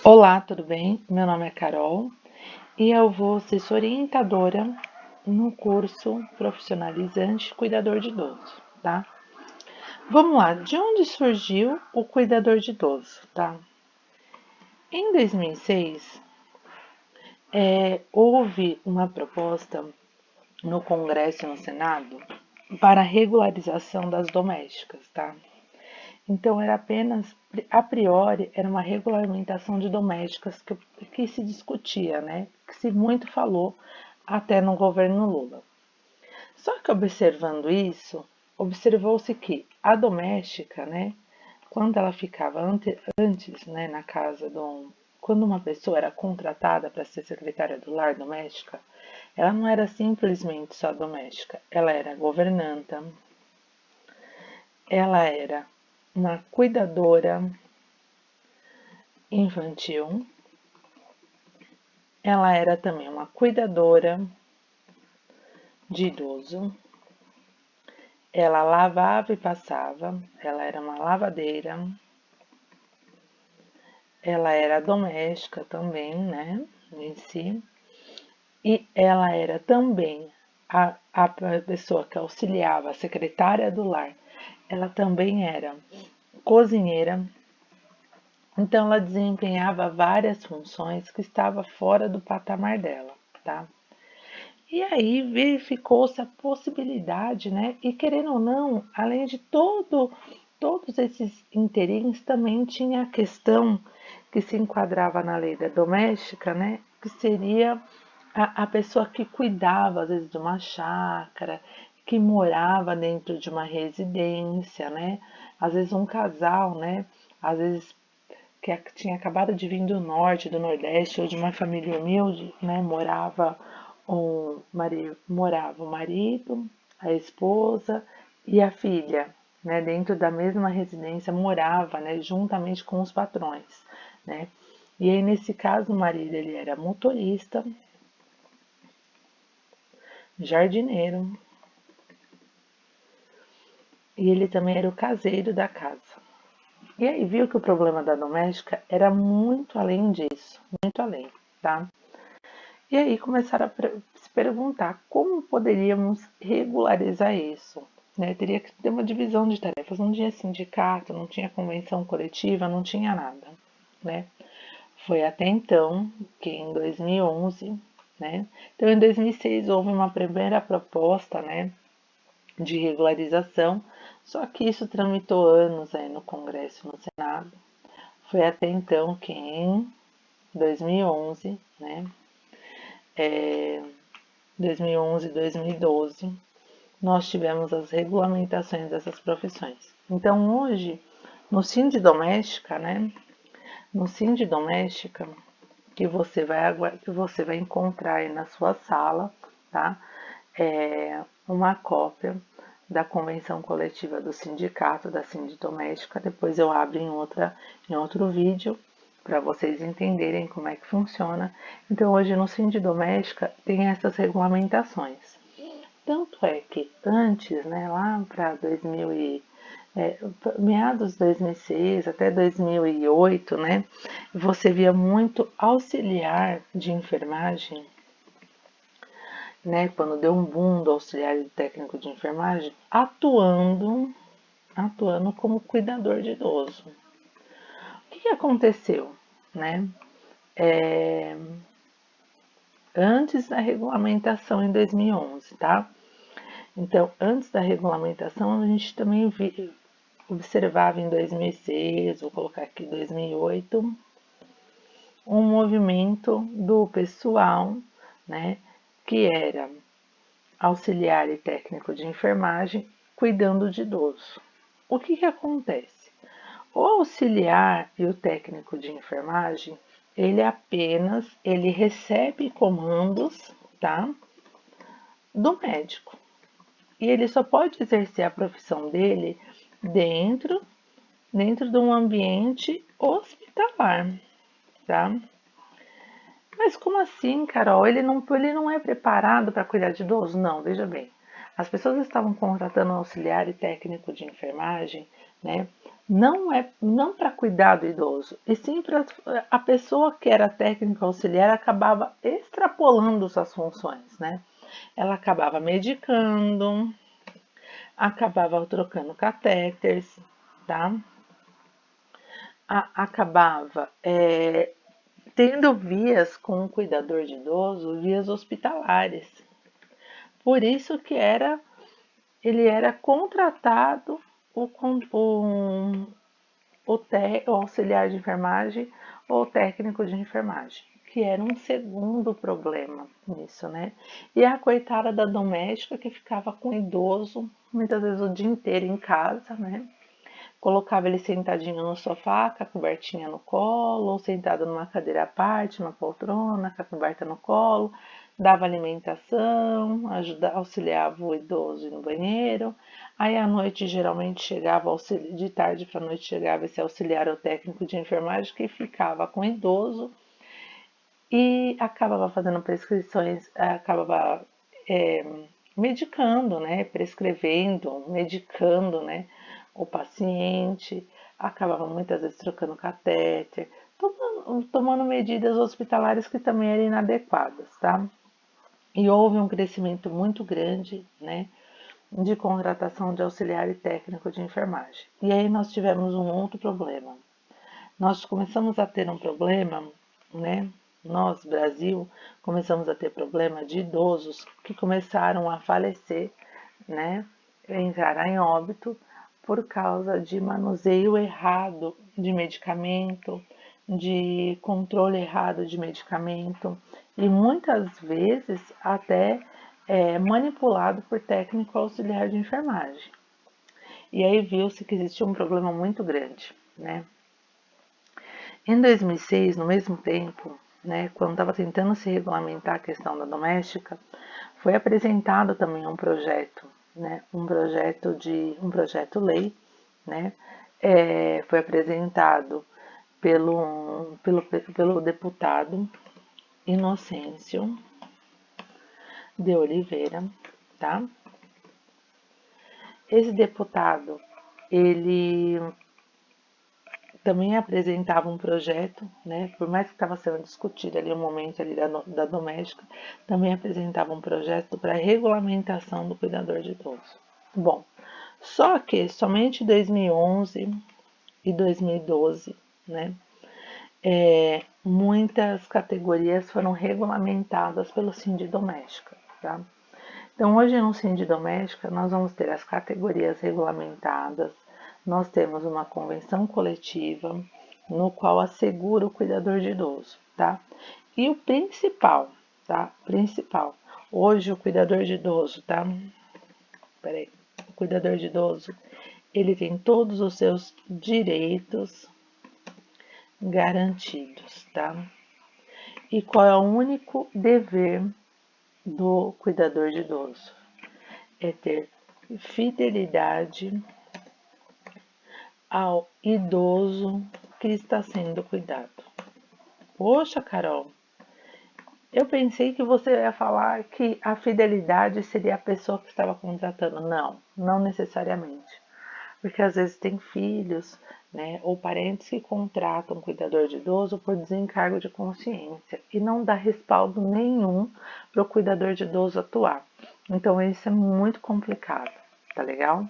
Olá, tudo bem? Meu nome é Carol e eu vou ser sua orientadora no curso Profissionalizante Cuidador de Idoso, tá? Vamos lá, de onde surgiu o cuidador de idoso, tá? Em 2006, houve uma proposta no Congresso e no Senado para a regularização das domésticas, tá? Então, era apenas, a priori, era uma regulamentação de domésticas que se discutia, né? Que se muito falou até no governo Lula. Só que observando isso, observou-se que a doméstica, né? Quando ela ficava antes, né, na casa quando uma pessoa era contratada para ser secretária do lar doméstica, ela não era simplesmente só doméstica, ela era governanta, ela era uma cuidadora infantil, ela era também uma cuidadora de idoso, ela lavava e passava, ela era uma lavadeira, ela era doméstica também, né, em si, e ela era também a pessoa que auxiliava, a secretária do lar, ela também era cozinheira, então ela desempenhava várias funções que estavam fora do patamar dela, tá? E aí verificou-se a possibilidade, né? E querendo ou não, além de todos esses interinos, também tinha a questão que se enquadrava na lei da doméstica, né? Que seria a pessoa que cuidava, às vezes, de uma chácara, que morava dentro de uma residência, né? Às vezes um casal, né? Às vezes que tinha acabado de vir do norte, do nordeste, ou de uma família humilde, né? Morava o marido, a esposa e a filha, né? Dentro da mesma residência morava, né? Juntamente com os patrões, né? E aí nesse caso o marido ele era motorista, jardineiro e ele também era o caseiro da casa. E aí viu que o problema da doméstica era muito além disso, muito além, tá? E aí começaram a se perguntar como poderíamos regularizar isso. Né? Teria que ter uma divisão de tarefas. Não tinha sindicato, não tinha convenção coletiva, não tinha nada. Né? Foi até então que em 2011, né? Então em 2006 houve uma primeira proposta, né, de regularização, só que isso tramitou anos aí no Congresso e no Senado. Foi até então que em 2011, né, 2011 e 2012, nós tivemos as regulamentações dessas profissões. Então, hoje, no Sind Doméstica, né? No Sind Doméstica, que você vai encontrar aí na sua sala, tá? Uma cópia da convenção coletiva do sindicato da Sind Doméstica. Depois eu abro em outro vídeo para vocês entenderem como é que funciona. Então, hoje no Sind Doméstica tem essas regulamentações. Tanto é que antes, né, lá para meados de 2006 até 2008, né, você via muito auxiliar de enfermagem, né, quando deu um boom do auxiliar e técnico de enfermagem, atuando como cuidador de idoso. O que aconteceu, né? Antes da regulamentação em 2011, tá? Então, antes da regulamentação, a gente também observava em 2006, vou colocar aqui 2008, um movimento do pessoal, né, que era auxiliar e técnico de enfermagem cuidando de idoso. O que acontece? O auxiliar e o técnico de enfermagem, ele recebe comandos, tá, do médico. E ele só pode exercer a profissão dele dentro, dentro de um ambiente hospitalar, tá? Mas como assim, Carol? Ele não é preparado para cuidar de idoso? Não, veja bem. As pessoas estavam contratando um auxiliar e técnico de enfermagem, né, não para cuidar do idoso, e sim para a pessoa que era técnica auxiliar acabava extrapolando suas funções, né? Ela acabava medicando, acabava trocando catéteres, tá? Acabava tendo vias com o cuidador de idoso, vias hospitalares. Por isso que ele era contratado o, o auxiliar de enfermagem ou o técnico de enfermagem, que era um segundo problema nisso, né? E a coitada da doméstica que ficava com o idoso, muitas vezes o dia inteiro em casa, né? Colocava ele sentadinho no sofá, com a cobertinha no colo, ou sentado numa cadeira à parte, numa poltrona, com a coberta no colo, dava alimentação, auxiliava o idoso no banheiro. Aí à noite geralmente chegava, de tarde para a noite chegava esse auxiliar ou técnico de enfermagem que ficava com o idoso e acabava fazendo prescrições, acabava é, medicando, né, prescrevendo, medicando, né, o paciente, acabava muitas vezes trocando catéter, tomando medidas hospitalares que também eram inadequadas, tá? E houve um crescimento muito grande, né, de contratação de auxiliar e técnico de enfermagem. E aí nós tivemos um outro problema. Nós começamos a ter um problema, né? Nós, Brasil, começamos a ter problema de idosos que começaram a falecer, né? Entrar em óbito por causa de manuseio errado de medicamento, de controle errado de medicamento e muitas vezes até manipulado por técnico auxiliar de enfermagem. E aí viu-se que existia um problema muito grande, né? Em 2006, no mesmo tempo, né, quando estava tentando se regulamentar a questão da doméstica, foi apresentado também um projeto, né, um projeto lei, né, foi apresentado pelo deputado Inocêncio de Oliveira, tá? Esse deputado, ele também apresentava um projeto, né, por mais que estava sendo discutido ali o momento ali da doméstica, também apresentava um projeto para regulamentação do cuidador de idoso. Bom, só que somente em 2011 e 2012, né, muitas categorias foram regulamentadas pelo Sindicoméstica, tá? Então, hoje no Sindicoméstica, nós vamos ter as categorias regulamentadas, nós temos uma convenção coletiva, no qual assegura o cuidador de idoso, tá? E o principal, tá? Principal. Hoje o cuidador de idoso, tá? Peraí. O cuidador de idoso, ele tem todos os seus direitos garantidos, tá? E qual é o único dever do cuidador de idoso? É ter fidelidade ao idoso que está sendo cuidado. Poxa, Carol, eu pensei que você ia falar que a fidelidade seria a pessoa que estava contratando. Não, não necessariamente. Porque às vezes tem filhos, né, ou parentes que contratam um cuidador de idoso por desencargo de consciência e não dá respaldo nenhum para o cuidador de idoso atuar. Então isso é muito complicado, tá legal?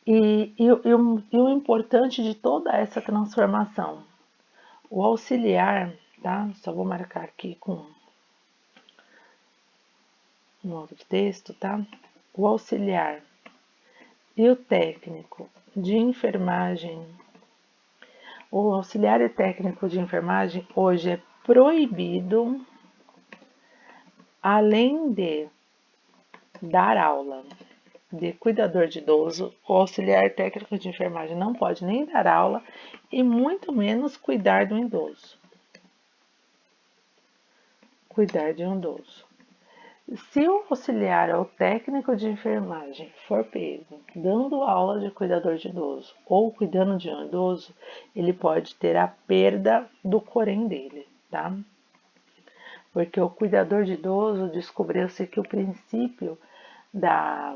O importante de toda essa transformação, o auxiliar, tá? Só vou marcar aqui com um outro texto, tá? O auxiliar e o técnico de enfermagem, o auxiliar e técnico de enfermagem hoje é proibido, além de dar aula de cuidador de idoso, o auxiliar técnico de enfermagem não pode nem dar aula e muito menos cuidar de um idoso. Cuidar de um idoso. Se o auxiliar ou técnico de enfermagem for pego dando aula de cuidador de idoso ou cuidando de um idoso, ele pode ter a perda do corém dele, tá? Porque o cuidador de idoso descobriu-se que o princípio da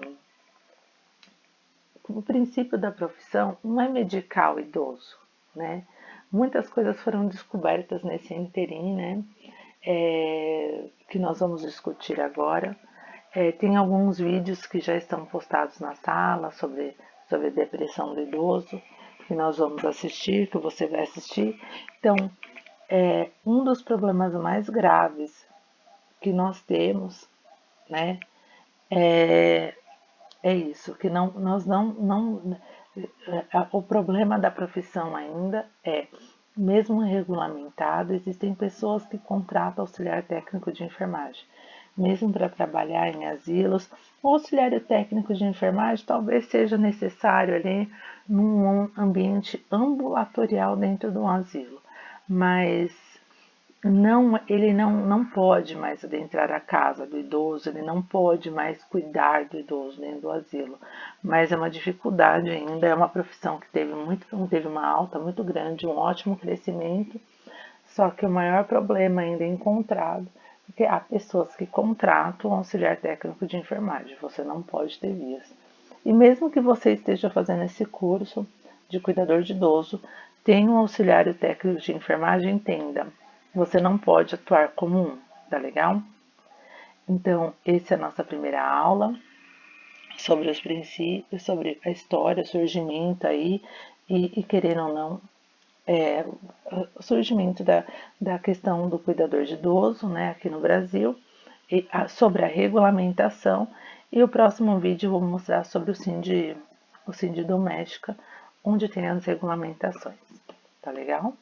o princípio da profissão não é medicar o idoso, né? Muitas coisas foram descobertas nesse interim, né? Que nós vamos discutir agora. Tem alguns vídeos que já estão postados na sala sobre depressão do idoso, que nós vamos assistir, que você vai assistir. Então, um dos problemas mais graves que nós temos, né, é isso, que nós não o problema da profissão ainda é, mesmo regulamentado, existem pessoas que contratam auxiliar técnico de enfermagem, mesmo para trabalhar em asilos. O auxiliar técnico de enfermagem talvez seja necessário ali num ambiente ambulatorial dentro de um asilo, mas ele não pode mais adentrar a casa do idoso, ele não pode mais cuidar do idoso dentro do asilo. Mas é uma dificuldade ainda, é uma profissão que teve uma alta muito grande, um ótimo crescimento, só que o maior problema ainda é encontrado, porque há pessoas que contratam um auxiliar técnico de enfermagem, você não pode ter vias. E mesmo que você esteja fazendo esse curso de cuidador de idoso, tem um auxiliar técnico de enfermagem, entenda, você não pode atuar como um, tá legal? Então, essa é a nossa primeira aula sobre os princípios, sobre a história, o surgimento aí, e querendo ou não, o surgimento da questão do cuidador de idoso, né, aqui no Brasil, e sobre a regulamentação. E o próximo vídeo eu vou mostrar sobre o Síndico Doméstica, onde tem as regulamentações. Tá legal?